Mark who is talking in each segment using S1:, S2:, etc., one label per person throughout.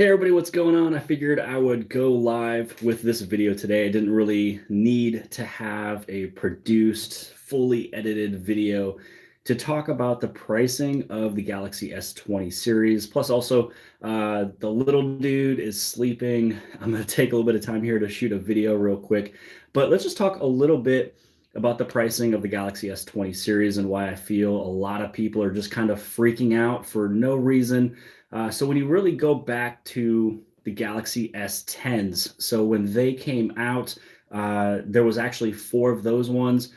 S1: Hey everybody, what's going on? I figured I would go live with this video today. I didn't really need to have a produced, fully edited video to talk about the pricing of the Galaxy S20 series. Plus also, the little dude is sleeping. I'm going to take a little bit of time here to shoot a video real quick. But let's just talk a little bit about the pricing of the Galaxy S20 series and why I feel a lot of people are just kind of freaking out for no reason. So when you really go back to the Galaxy S10s, so when they came out, there was actually four of those ones.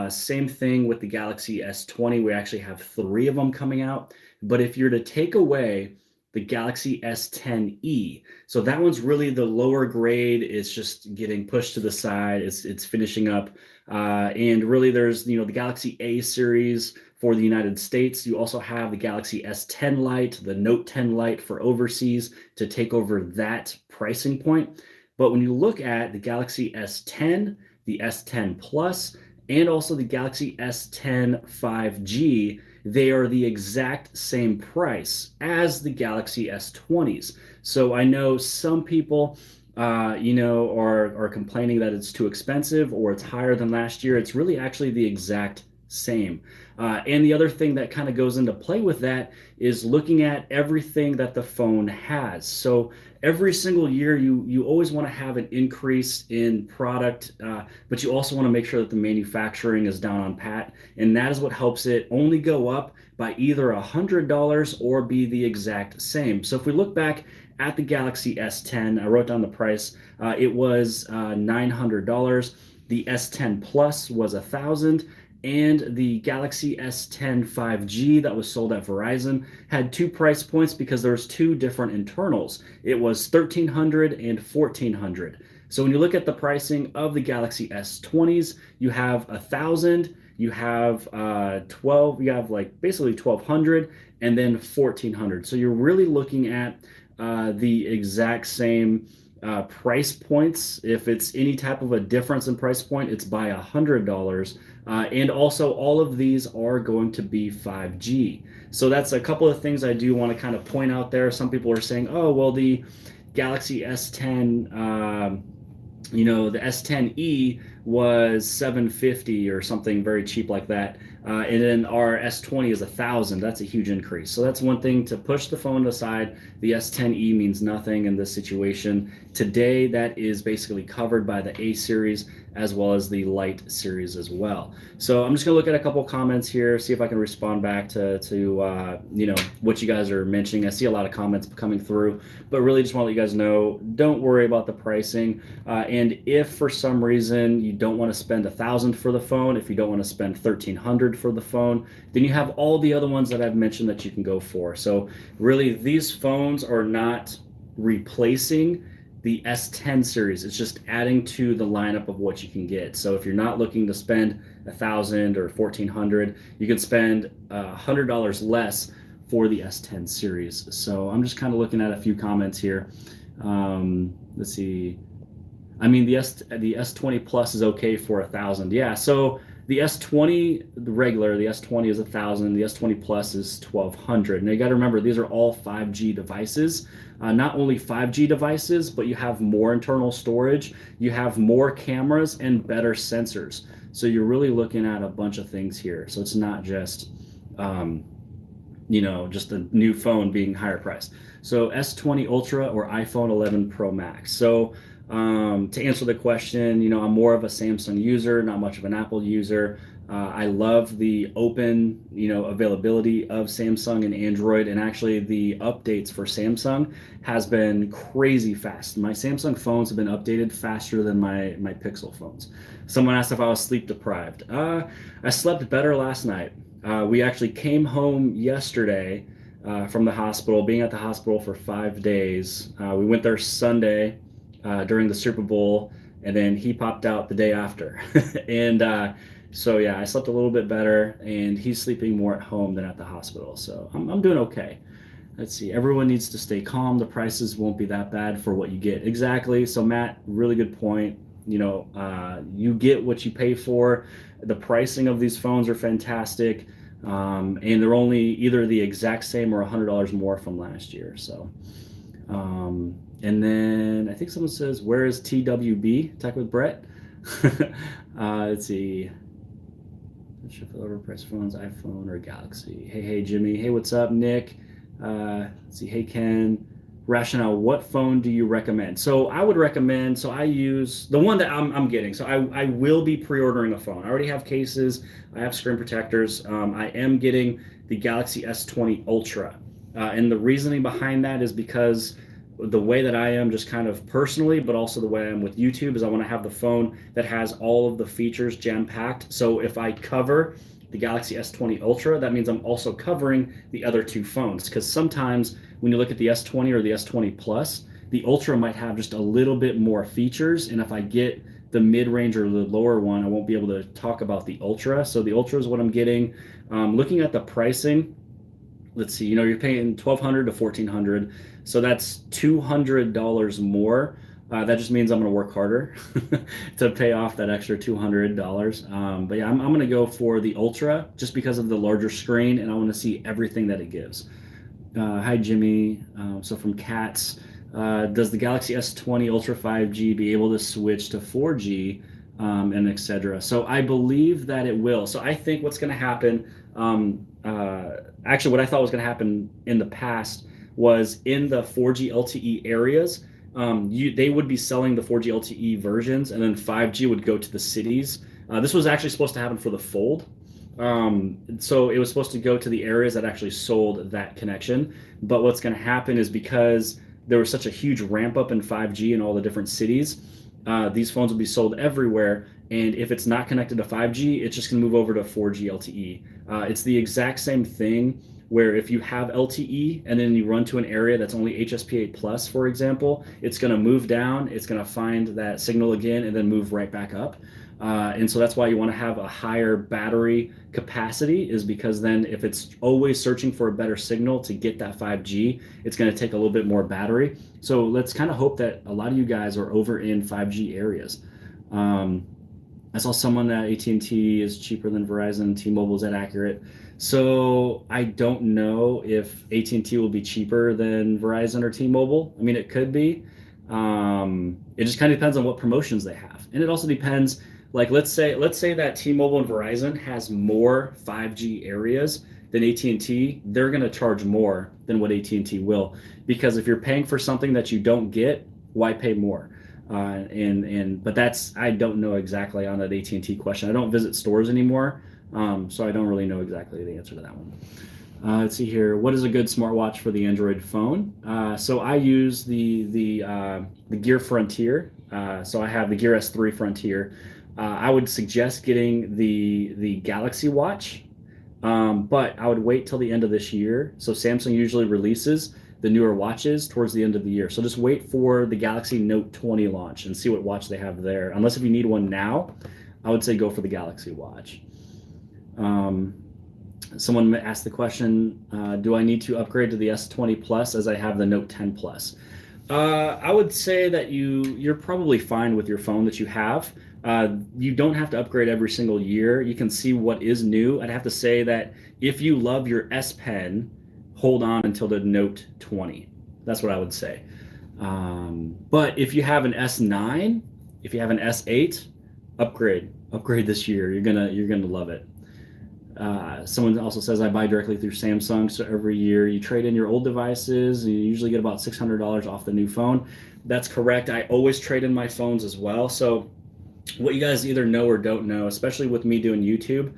S1: Same thing with the Galaxy S20. We actually have three of them coming out. But if you're to take away the Galaxy S10e, so that one's really the lower grade. It's just getting pushed to the side. It's finishing up, and really there's the Galaxy A series for the United States. You also have the Galaxy S10 Lite, the Note 10 Lite for overseas to take over that pricing point. But when you look at the Galaxy S10, the S10 Plus, and also the Galaxy S10 5G, they are the exact same price as the Galaxy S20s. So I know some people are complaining that it's too expensive or it's higher than last year. It's really actually the exact same. And the other thing that kind of goes into play with that is looking at everything that the phone has. So every single year, you always want to have an increase in product, but you also want to make sure that the manufacturing is down on pat, and that is what helps it only go up by either $100 or be the exact same. So if we look back at the Galaxy S10, I wrote down the price. It was $900. The S10 Plus was $1,000. And the Galaxy S10 5G that was sold at Verizon had two price points because there was two different internals. It was $1,300 and $1,400. So when you look at the pricing of the Galaxy S20s, you have $1,000, you have 12, you have like basically 1,200, and then 1,400. So you're really looking at the exact same price points. If it's any type of a difference in price point, it's by $100. And also, all of these are going to be 5G. So that's a couple of things I do want to kind of point out there. Some people are saying, oh, well, the Galaxy S10, the S10e was 750 or something very cheap like that. And then our S20 is 1,000. That's a huge increase. So that's one thing to push the phone aside. The S10e means nothing in this situation. Today, that is basically covered by the A series as well as the Lite series as well. So I'm just gonna look at a couple comments here, see if I can respond back to what you guys are mentioning. I see a lot of comments coming through, but really just want to let you guys know, don't worry about the pricing. And if for some reason you don't want to spend $1,000 for the phone, if you don't want to spend $1,300 for the phone, then you have all the other ones that I've mentioned that you can go for. So really, these phones are not replacing the S10 series. It's just adding to the lineup of what you can get. So if you're not looking to spend $1,000 or $1,400, you can spend $100 less for the S10 series. So I'm just kind of looking at a few comments here. Let's see. I mean, the S20 Plus is okay for $1,000. Yeah. So the S20, the regular, the S20 is $1,000. The S20 Plus is $1,200. Now you got to remember, these are all 5G devices. Not only 5G devices, but you have more internal storage, you have more cameras and better sensors. So you're really looking at a bunch of things here. So it's not just, just a new phone being higher priced. So S20 Ultra or iPhone 11 Pro Max. So to answer the question, I'm more of a Samsung user, not much of an Apple user. I love the open, availability of Samsung and Android, and actually the updates for Samsung has been crazy fast. My Samsung phones have been updated faster than my Pixel phones. Someone asked if I was sleep deprived. I slept better last night. We actually came home yesterday from the hospital, being at the hospital for 5 days. We went there Sunday during the Super Bowl, and then he popped out the day after. And so yeah, I slept a little bit better, and he's sleeping more at home than at the hospital. So I'm doing okay. Let's see. Everyone needs to stay calm. The prices won't be that bad for what you get. Exactly. So Matt, really good point. You get what you pay for. The pricing of these phones are fantastic, and they're only either the exact same or $100 more from last year. So And then I think someone says, where is TWB? Talk with Brett. Let's see. Ship overpriced phones, iPhone or Galaxy. Hey, Jimmy. Hey, what's up, Nick? Let's see. Hey, Ken. Rationale, what phone do you recommend? So I would recommend, so I use the one that I'm getting. So I will be pre-ordering a phone. I already have cases. I have screen protectors. I am getting the Galaxy S20 Ultra. And the reasoning behind that is because the way that I am just kind of personally, but also the way I am with YouTube is I want to have the phone that has all of the features jam-packed. So if I cover the Galaxy S20 Ultra, that means I'm also covering the other two phones. Because sometimes when you look at the S20 or the S20 Plus, the Ultra might have just a little bit more features. And if I get the mid-range or the lower one, I won't be able to talk about the Ultra. So the Ultra is what I'm getting. Looking at the pricing, let's see, you're paying $1,200 to $1,400, so that's $200 more. That just means I'm going to work harder to pay off that extra $200. But yeah, I'm going to go for the Ultra just because of the larger screen, and I want to see everything that it gives. Hi, Jimmy. So from Cats, does the Galaxy S20 Ultra 5G be able to switch to 4G and etc.? So I believe that it will. So I think what's going to happen, actually, what I thought was going to happen in the past was in the 4G LTE areas, they would be selling the 4G LTE versions, and then 5G would go to the cities. This was actually supposed to happen for the Fold. So it was supposed to go to the areas that actually sold that connection. But what's going to happen is because there was such a huge ramp up in 5G in all the different cities, these phones will be sold everywhere. And if it's not connected to 5G, it's just going to move over to 4G LTE. It's the exact same thing where if you have LTE and then you run to an area that's only HSPA plus, for example, it's going to move down, it's going to find that signal again and then move right back up. And so that's why you want to have a higher battery capacity, is because then if it's always searching for a better signal to get that 5G, it's going to take a little bit more battery. So let's kind of hope that a lot of you guys are over in 5G areas. I saw someone that AT&T is cheaper than Verizon. T-Mobile, is that accurate? So I don't know if AT&T will be cheaper than Verizon or T-Mobile. I mean, it could be. It just kind of depends on what promotions they have, and it also depends. Like let's say that T-Mobile and Verizon has more 5G areas than AT&T. They're going to charge more than what AT&T will, because if you're paying for something that you don't get, why pay more? But that's, I don't know exactly on that AT&T question. I don't visit stores anymore, so I don't really know exactly the answer to that one. Let's see here. What is a good smartwatch for the Android phone? So I use the Gear Frontier. So I have the Gear S3 Frontier. I would suggest getting the Galaxy Watch, but I would wait till the end of this year. So Samsung usually releases the newer watches towards the end of the year. So just wait for the Galaxy Note 20 launch and see what watch they have there. Unless if you need one now, I would say go for the Galaxy Watch. Someone asked the question, do I need to upgrade to the S20 Plus as I have the Note 10 Plus? I would say that you're probably fine with your phone that you have. You don't have to upgrade every single year. You can see what is new. I'd have to say that if you love your S Pen, hold on until the Note 20. That's what I would say. But if you have an S9, if you have an S8, upgrade this year. You're gonna love it. Someone also says I buy directly through Samsung, so every year you trade in your old devices and you usually get about $600 off the new phone. That's correct. I always trade in my phones as well. So what you guys either know or don't know, especially with me doing YouTube,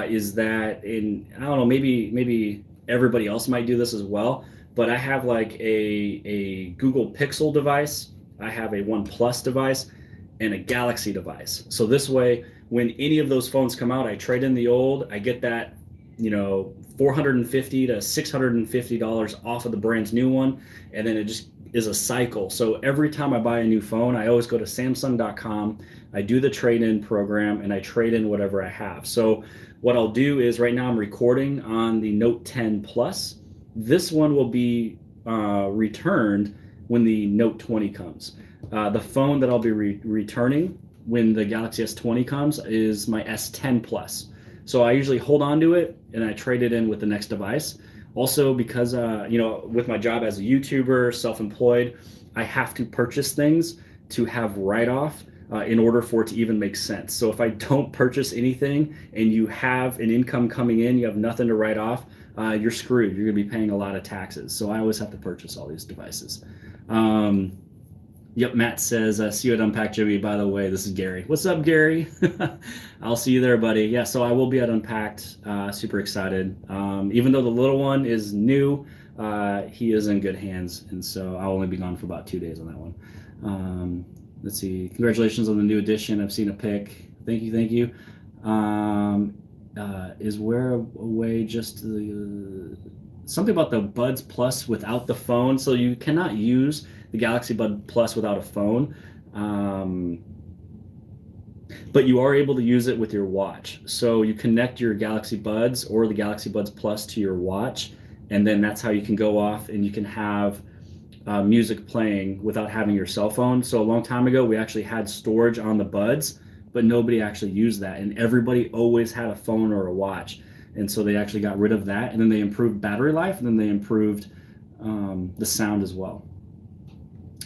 S1: is that I don't know, maybe everybody else might do this as well, but I have like a Google Pixel device, I have a OnePlus device, and a Galaxy device. So this way, when any of those phones come out, I trade in the old, I get that, $450 to $650 off of the brand new one, and then it just is a cycle. So every time I buy a new phone, I always go to Samsung.com, I do the trade-in program, and I trade in whatever I have. So what I'll do is right now I'm recording on the Note 10 Plus. This one will be returned when the Note 20 comes. The phone that I'll be returning when the Galaxy S20 comes is my S10 Plus. So I usually hold on to it and I trade it in with the next device. Also, because with my job as a YouTuber, self-employed, I have to purchase things to have write-off in order for it to even make sense. So if I don't purchase anything and you have an income coming in, you have nothing to write off, you're screwed. You're going to be paying a lot of taxes. So I always have to purchase all these devices. Yep, Matt says, see you at Unpacked Jimmy. By the way, this is Gary. What's up, Gary? I'll see you there, buddy. Yeah, so I will be at Unpacked. Super excited. Even though the little one is new, he is in good hands. And so I'll only be gone for about 2 days on that one. Let's see. Congratulations on the new edition. I've seen a pic. Thank you, thank you. Is Wear Away just something about the Buds Plus without the phone? So you cannot use the Galaxy Bud Plus without a phone, but you are able to use it with your watch. So you connect your Galaxy Buds or the Galaxy Buds Plus to your watch, and then that's how you can go off and you can have music playing without having your cell phone. So a long time ago, we actually had storage on the Buds, but nobody actually used that, and everybody always had a phone or a watch. And so they actually got rid of that, and then they improved battery life, and then they improved the sound as well.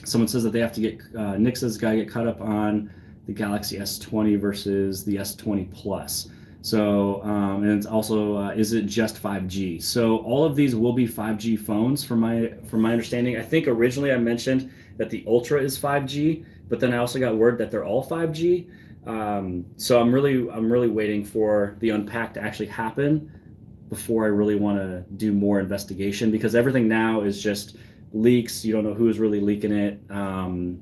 S1: Someone says that they have to get, Nick says, got to get caught up on the Galaxy S20 versus the S20 Plus. So, and it's also, is it just 5G? So all of these will be 5G phones from my understanding. I think originally I mentioned that the Ultra is 5G, but then I also got word that they're all 5G. So I'm really waiting for the Unpacked to actually happen before I really want to do more investigation, because everything now is just leaks. You don't know who's really leaking it, and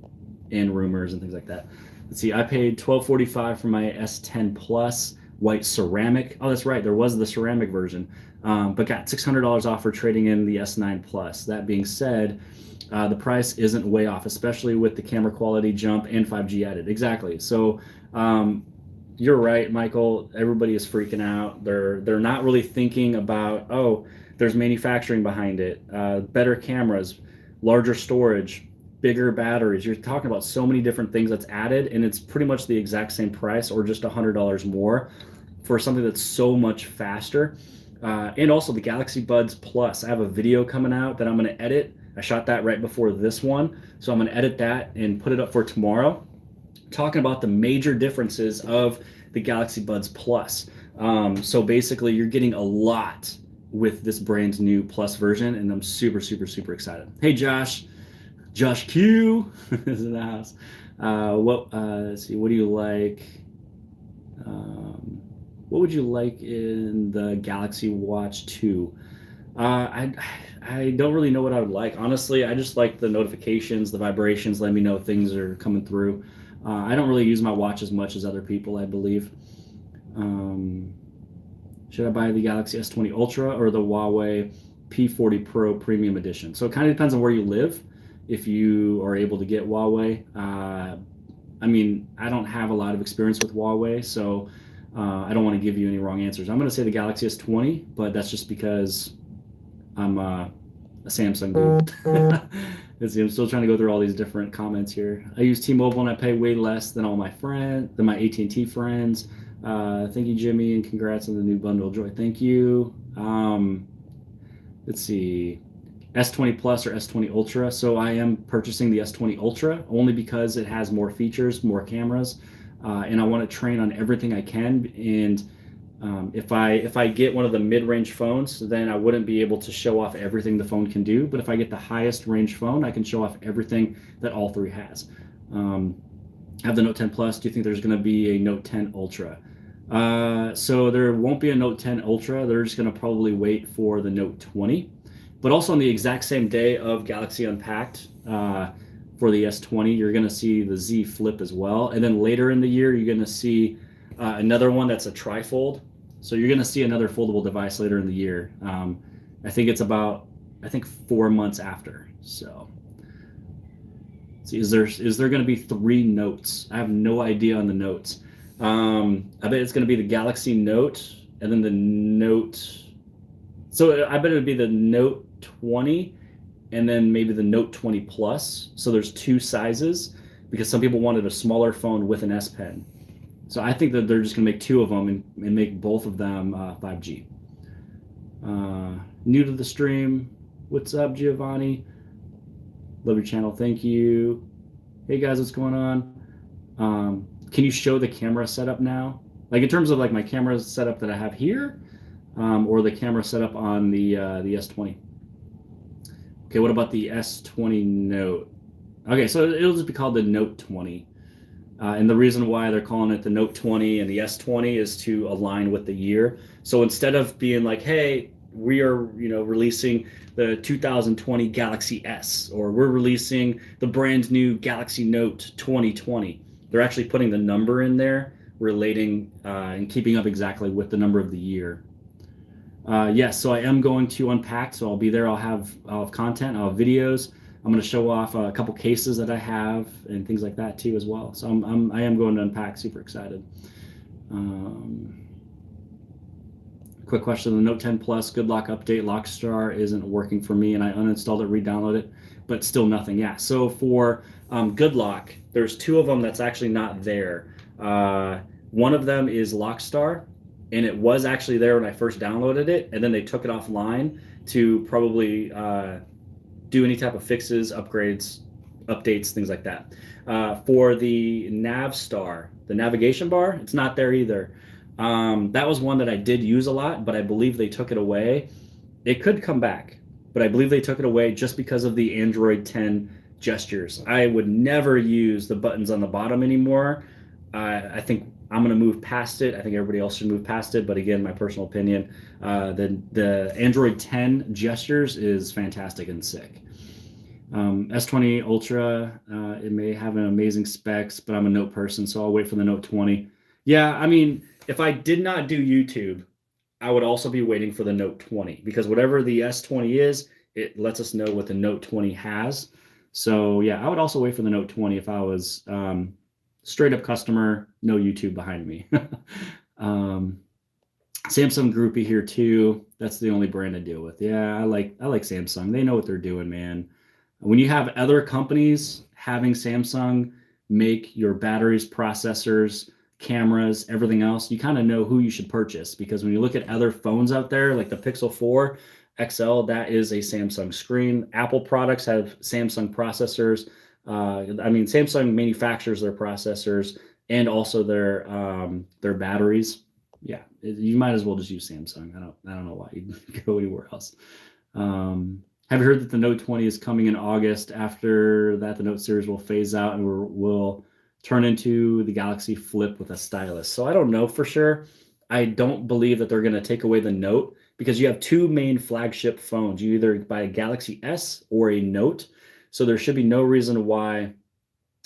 S1: rumors and things like that. Let's see. I paid $12.45 for my S10 Plus white ceramic. Oh, that's right. There was the ceramic version, but got $600 off for trading in the S9 Plus. That being said, the price isn't way off, especially with the camera quality jump and 5G added. Exactly. So you're right, Michael. Everybody is freaking out. They're not really thinking about, oh, there's manufacturing behind it, better cameras, larger storage, bigger batteries. You're talking about so many different things that's added, and it's pretty much the exact same price or just $100 more for something that's so much faster. And also the Galaxy Buds Plus. I have a video coming out that I'm going to edit. I shot that right before this one, so I'm going to edit that and put it up for tomorrow, talking about the major differences of the Galaxy Buds Plus. So basically, you're getting a lot with this brand new Plus version, and I'm super excited. Hey, Josh Q is in the house. Let's see, what do you like? What would you like in the Galaxy Watch 2? I don't really know what I would like. Honestly, I just like the notifications, the vibrations, let me know things are coming through. I don't really use my watch as much as other people, I believe. Should I buy the Galaxy S20 Ultra or the Huawei P40 Pro Premium Edition? So it kind of depends on where you live, if you are able to get Huawei. I mean, I don't have a lot of experience with Huawei, so I don't want to give you any wrong answers. I'm going to say the Galaxy S20, but that's just because I'm a Samsung dude. Let's see, I'm still trying to go through all these different comments here. I use T-Mobile and I pay way less than all my my AT&T friends. Thank you, Jimmy, and congrats on the new bundle. Joy, thank you. Let's see, S20 Plus or S20 Ultra. So I am purchasing the S20 Ultra only because it has more features, more cameras, and I want to train on everything I can. And if I get one of the mid-range phones, then I wouldn't be able to show off everything the phone can do. But if I get the highest range phone, I can show off everything that all three has. I have the Note 10 Plus. Do you think there's going to be a Note 10 Ultra? So there won't be a Note 10 Ultra. They're just going to probably wait for the Note 20. But also on the exact same day of Galaxy Unpacked, for the S20, you're going to see the Z Flip as well. And then later in the year, you're going to see another one that's a trifold. So you're going to see another foldable device later in the year. I think it's about, 4 months after. So, see, is there going to be 3 Notes? I have no idea on the Notes. I bet it's going to be the Galaxy Note and then the Note. So I bet it would be the Note 20 and then maybe the Note 20 Plus. So there's 2 sizes because some people wanted a smaller phone with an S Pen. So I think that they're just going to make 2 of them and make both of them 5G. new to the stream. What's up, Giovanni? Love your channel. Thank you. Hey guys, what's going on? Can you show the camera setup now? Like in terms of like my camera setup that I have here, or the camera setup on the S20. Okay, what about the S20 Note? Okay, so it'll just be called the Note 20. And the reason why they're calling it the Note 20 and the S20 is to align with the year. So instead of being like, hey, we are, releasing the 2020 Galaxy S, or we're releasing the brand new Galaxy Note 2020, they're actually putting the number in there, relating and keeping up exactly with the number of the year. Yes, so I am going to unpack. So I'll be there. I'll have content. I'll have videos. I'm going to show off a couple cases that I have and things like that too as well. So I am going to unpack. Super excited. Quick question: the Note 10 Plus Good Lock update Lockstar isn't working for me, and I uninstalled it, re-downloaded it, but still nothing. Yeah. So for Good Lock, there's two of them that's actually not there. One of them is Lockstar, and it was actually there when I first downloaded it, and then they took it offline to probably do any type of fixes, upgrades, updates, things like that. For the Navstar, the navigation bar, it's not there either. That was one that I did use a lot, but I believe they took it away. It could come back, but I believe they took it away just because of the Android 10 gestures. I would never use the buttons on the bottom anymore. I think I'm going to move past it. I think everybody else should move past it. But again, my personal opinion, the Android 10 gestures is fantastic and sick. S20 Ultra, it may have an amazing specs, but I'm a Note person, so I'll wait for the Note 20. Yeah, I mean, if I did not do YouTube, I would also be waiting for the Note 20, because whatever the S20 is, it lets us know what the Note 20 has. So yeah, I would also wait for the Note 20 if I was straight up customer, no YouTube behind me. Samsung groupie here too. That's the only brand I deal with. Yeah, I like Samsung. They know what they're doing, man. When you have other companies having Samsung make your batteries, processors, cameras, everything else, you kind of know who you should purchase, because when you look at other phones out there, like the Pixel 4 XL, that is a Samsung screen. Apple products have Samsung processors. I mean, Samsung manufactures their processors and also their batteries. Yeah, you might as well just use Samsung. I don't know why you'd go anywhere else. Have you heard that the Note 20 is coming in August? After that, the Note series will phase out and will turn into the Galaxy Flip with a stylus. So I don't know for sure. I don't believe that they're going to take away the Note, because you have two main flagship phones. You either buy a Galaxy S or a Note. So there should be no reason why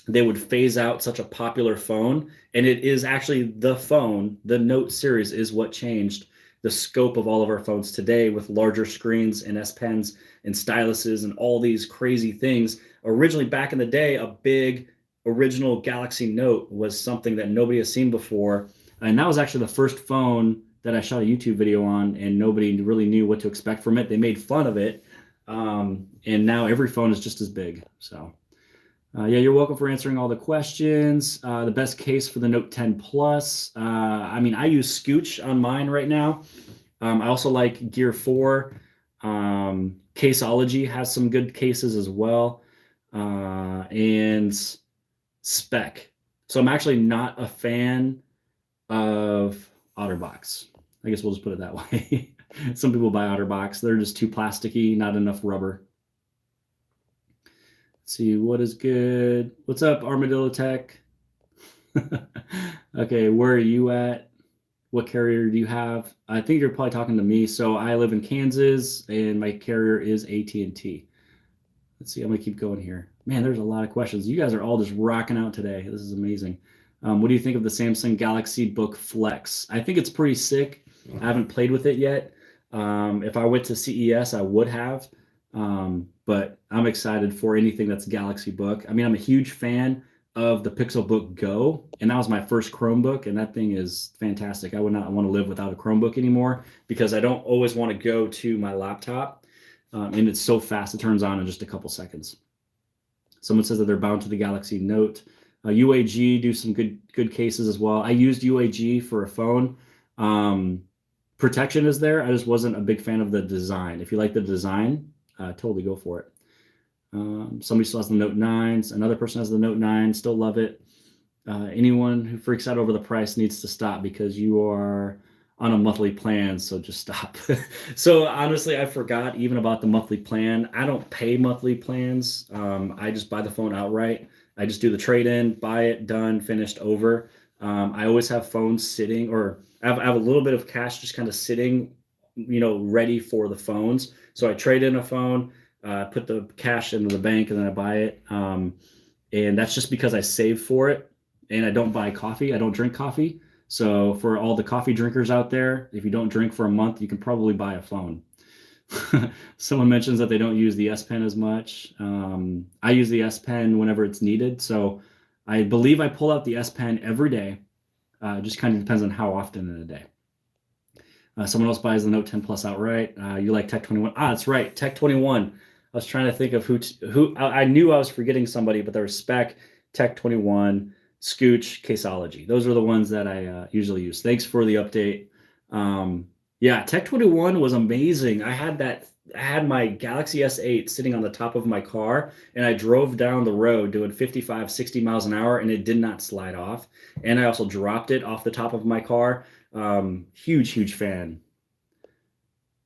S1: they would phase out such a popular phone. And it is actually the phone, the Note series is what changed the scope of all of our phones today, with larger screens and S Pens and styluses and all these crazy things. Originally, back in the day, a big original Galaxy Note was something that nobody has seen before. And that was actually the first phone that I shot a YouTube video on, and nobody really knew what to expect from it. They made fun of it. And now every phone is just as big. So yeah, you're welcome for answering all the questions. The best case for the Note 10 Plus. I mean, I use Scooch on mine right now. I also like Gear 4. Caseology has some good cases as well. And Spec. So I'm actually not a fan of OtterBox. I guess we'll just put it that way. Some people buy OtterBox. They're just too plasticky, not enough rubber. Let's see, what is good? What's up, Armadillo Tech? Okay, where are you at? What carrier do you have? I think you're probably talking to me. So I live in Kansas, and my carrier is AT&T. Let's see, I'm gonna keep going here. Man, there's a lot of questions. You guys are all just rocking out today. This is amazing. What do you think of the Samsung Galaxy Book Flex? I think it's pretty sick. I haven't played with it yet. If I went to CES, I would have. But I'm excited for anything that's Galaxy Book. I mean, I'm a huge fan of the Pixel Book Go, and that was my first Chromebook, and that thing is fantastic. I would not want to live without a Chromebook anymore, because I don't always want to go to my laptop, and it's so fast. It turns on in just a couple seconds. Someone says that they're bound to the Galaxy Note. UAG do some good cases as well. I used UAG for a phone. protection is there. I just wasn't a big fan of the design. If you like the design, totally go for it. Somebody still has the Note 9s. Another person has the Note 9, still love it. Anyone who freaks out over the price needs to stop because you are on a monthly plan, so just stop. So honestly, I forgot even about the monthly plan. I don't pay monthly plans. I just buy the phone outright. I just do the trade-in, buy it, done, finished, over. I always have phones sitting, or I have a little bit of cash just kind of sitting, ready for the phones. So I trade in a phone, put the cash into the bank, and then I buy it. And that's just because I save for it, and I don't buy coffee. I don't drink coffee. So for all the coffee drinkers out there, if you don't drink for a month, you can probably buy a phone. Someone mentions that they don't use the S Pen as much. I use the S Pen whenever it's needed. So I believe I pull out the S Pen every day. Just kind of depends on how often in a day. Someone else buys the Note 10 Plus outright. You like Tech 21? That's right, Tech 21. I was trying to think of who I knew I was forgetting somebody, but there was Spec, Tech 21, Scooch, Caseology. Those are the ones that I usually use. Thanks for the update. Yeah, Tech 21 was amazing. I had my Galaxy S8 sitting on the top of my car, and I drove down the road doing 55, 60 miles an hour, and it did not slide off. And I also dropped it off the top of my car. Huge fan.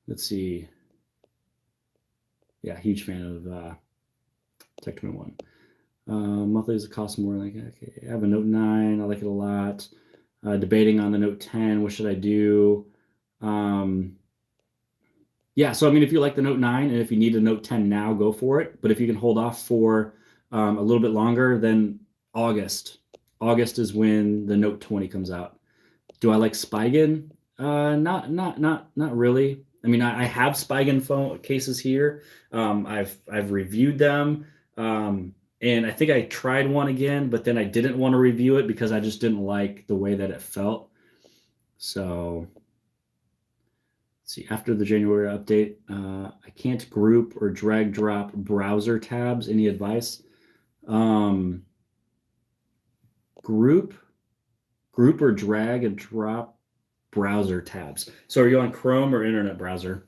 S1: Let's see. Yeah, huge fan of Tech 21. Monthly does it cost more? Like, okay, I have a Note 9. I like it a lot. Debating on the Note 10. What should I do? Yeah, so I mean, if you like the Note 9 and if you need a Note 10 now, go for it. But if you can hold off for a little bit longer, then August. August is when the Note 20 comes out. Do I like Spigen? Not really. I mean, I have Spigen phone cases here. I've reviewed them. And I think I tried one again, but then I didn't want to review it because I just didn't like the way that it felt. So let's see, after the January update, I can't group or drag drop browser tabs. Any advice? Group or drag and drop browser tabs. So are you on Chrome or internet browser?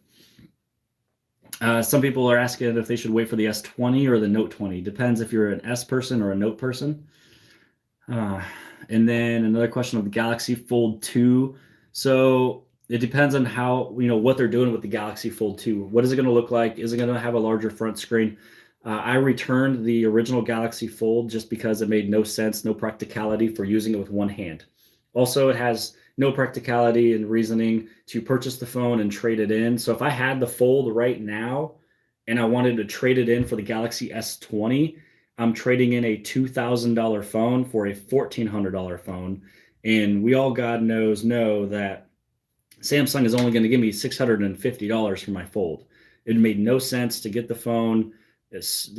S1: Some people are asking if they should wait for the S20 or the Note 20. Depends if you're an S person or a Note person. And then another question of the Galaxy Fold 2. So it depends on how, what they're doing with the Galaxy Fold 2. What is it going to look like? Is it going to have a larger front screen? I returned the original Galaxy Fold just because it made no sense, no practicality for using it with one hand. Also, it has no practicality and reasoning to purchase the phone and trade it in. So if I had the Fold right now and I wanted to trade it in for the Galaxy S20, I'm trading in a $2,000 phone for a $1,400 phone. And we all, God knows, know that Samsung is only going to give me $650 for my Fold. It made no sense to get the phone. It's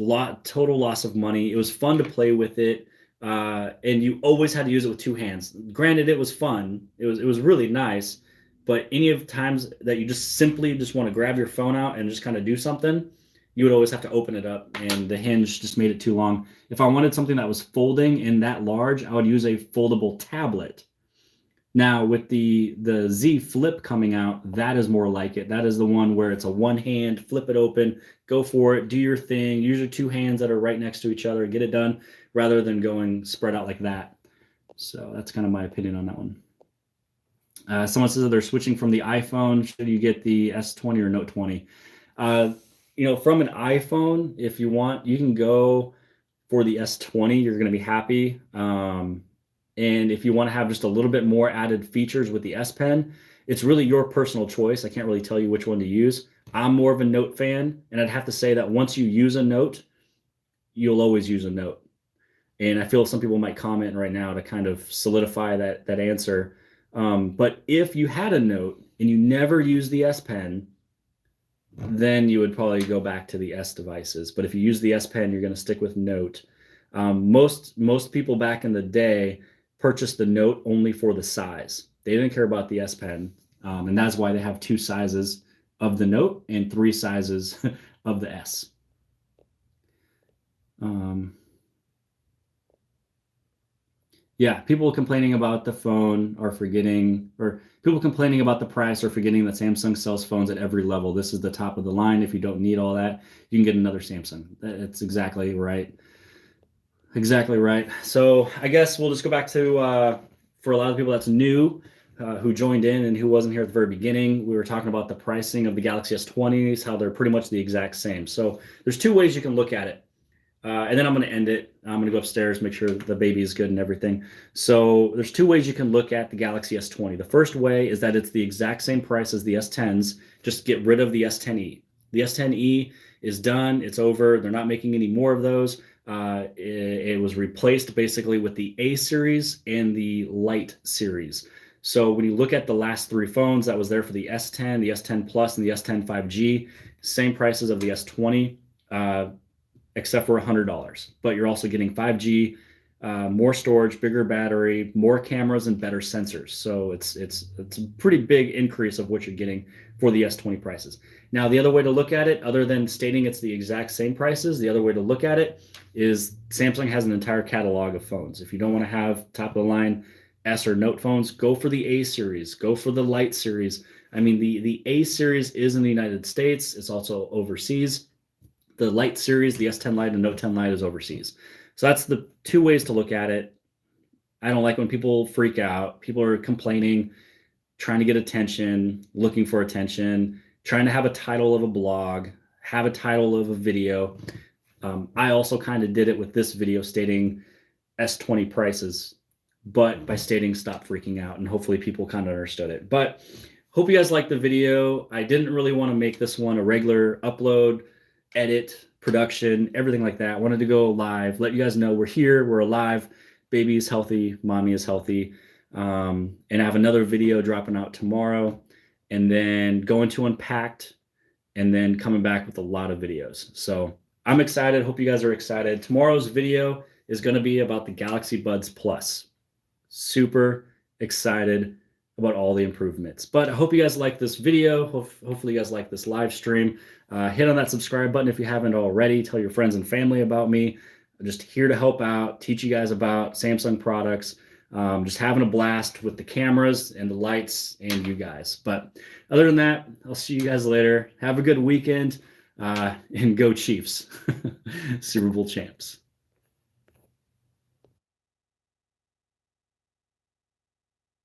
S1: total loss of money. It was fun to play with it. And you always had to use it with two hands. Granted, it was fun. It was really nice. But any of the times that you just simply want to grab your phone out and just kind of do something, you would always have to open it up, and the hinge just made it too long. If I wanted something that was folding and that large, I would use a foldable tablet. Now, with the Z Flip coming out, that is more like it. That is the one where it's a one hand, flip it open, go for it, do your thing. Use your two hands that are right next to each other, get it done, rather than going spread out like that. So that's kind of my opinion on that one. Someone says that they're switching from the iPhone. Should you get the S20 or Note 20? From an iPhone, if you want, you can go for the S20. You're going to be happy. And if you want to have just a little bit more added features with the S Pen, it's really your personal choice. I can't really tell you which one to use. I'm more of a Note fan, and I'd have to say that once you use a Note, you'll always use a Note. And I feel some people might comment right now to kind of solidify that answer. But if you had a Note and you never use the S Pen, then you would probably go back to the S devices. But if you use the S Pen, you're going to stick with Note. Most people back in the day purchased the Note only for the size. They didn't care about the S Pen, and that's why they have two sizes of the Note and three sizes of the S. Yeah, people complaining about the phone are forgetting, or people complaining about the price are forgetting that Samsung sells phones at every level. This is the top of the line. If you don't need all that, you can get another Samsung. That's exactly right. Exactly right. So I guess we'll just go back to for a lot of people that's new, who joined in and who wasn't here at the very beginning. We were talking about the pricing of the Galaxy S20s, how they're pretty much the exact same. So there's two ways you can look at it. And then I'm going to end it. I'm going to go upstairs, make sure the baby is good and everything. So there's two ways you can look at the Galaxy S20. The first way is that it's the exact same price as the S10s. Just get rid of the S10e. The S10e is done. It's over. They're not making any more of those. It was replaced basically with the A series and the Lite series. So when you look at the last three phones that was there for the S10, the S10 Plus, and the S10 5G, same prices of the S20. Except for $100. But you're also getting 5G, more storage, bigger battery, more cameras, and better sensors. So it's a pretty big increase of what you're getting for the S20 prices. Now, the other way to look at it, other than stating it's the exact same prices, the other way to look at it is Samsung has an entire catalog of phones. If you don't want to have top of the line S or Note phones, go for the A series, go for the Lite series. I mean, the A series is in the United States. It's also overseas. The Lite series, the S10 Lite and Note 10 Lite is overseas. So that's the two ways to look at it. I don't like when people freak out. People are complaining, trying to get attention, looking for attention, trying to have a title of a blog, have a title of a video. I also kind of did it with this video stating S20 prices, but by stating stop freaking out, and hopefully people kind of understood it. But hope you guys liked the video. I didn't really want to make this one a regular upload, edit, production, everything like that. I wanted to go live, let you guys know we're here, we're alive, baby is healthy, mommy is healthy. And I have another video dropping out tomorrow, and then going to Unpacked, and then coming back with a lot of videos. So I'm excited. Hope you guys are excited. Tomorrow's video is going to be about the Galaxy Buds Plus. Super excited about all the improvements. But I hope you guys like this video. Hopefully you guys like this live stream. Hit on that subscribe button if you haven't already. Tell your friends and family about me. I'm just here to help out, teach you guys about Samsung products. Just having a blast with the cameras and the lights and you guys. But other than that, I'll see you guys later. Have a good weekend, and go Chiefs. Super Bowl champs.